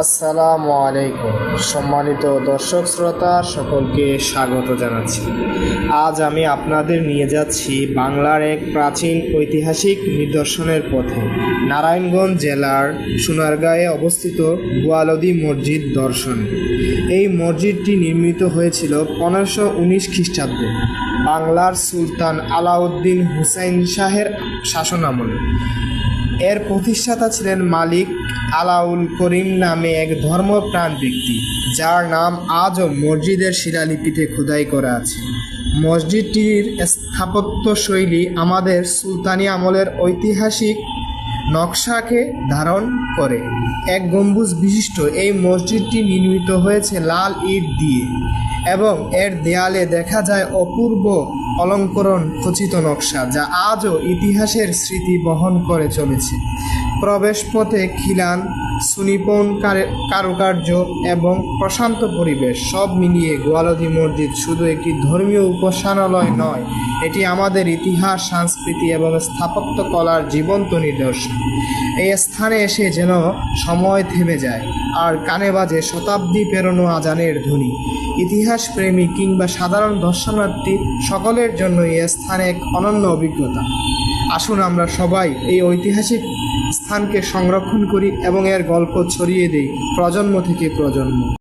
আসসালামু আলাইকুম। সম্মানিত দর্শক শ্রোতা সকলকে স্বাগত জানাচ্ছি। আজ আমি আপনাদের নিয়ে যাচ্ছি বাংলার এক প্রাচীন ঐতিহাসিক নিদর্শনের পথে। নারায়ণগঞ্জ জেলার সোনারগাঁয়ে অবস্থিত গোয়ালদি মসজিদ দর্শনে। এই মসজিদটি নির্মিত হয়েছিল 1519 খ্রিস্টাব্দে বাংলার সুলতান আলাউদ্দিন হুসাইন শাহের শাসনামলে। এর প্রতিষ্ঠাতা ছিলেন মালিক আলাউল করিম নামে এক ধর্মপ্রাণ ব্যক্তি, যার নাম আজও মসজিদের শিলালিপিতে খোদাই করা আছে। মসজিদটির স্থাপত্যশৈলী আমাদের সুলতানি আমলের ঐতিহাসিক নকশাকে ধারণ করে। এক গম্বুজ বিশিষ্ট এই মসজিদটি নির্মিত হয়েছে লাল ইট দিয়ে এবং এর দেয়ালে দেখা যায় অপূর্ব অলঙ্করণ খচিত নকশা, যা আজও ইতিহাসের স্মৃতি বহন করে চলেছে। প্রবেশপথে খিলান, সুনিপুণ কারুকার্য এবং প্রশান্ত পরিবেশ সব মিলিয়ে গোয়ালদি মসজিদ শুধু একটি ধর্মীয় উপাসনালয় নয়, এটি আমাদের ইতিহাস, সংস্কৃতি এবং স্থাপত্য কলার জীবন্ত নিদর্শন। এই স্থানে এসে যেন সময় থেমে যায় আর কানে বাজে শতাব্দী পেরোনো আজানের ধ্বনি। ইতিহাস প্রেমী কিংবা সাধারণ দর্শনার্থী সকলের জন্য এই স্থানে এক অনন্য অভিজ্ঞতা। আসুন আমরা সবাই এই ঐতিহাসিক স্থানকে সংরক্ষণ করি এবং এর গল্প ছড়িয়ে দেই প্রজন্ম থেকে প্রজন্ম।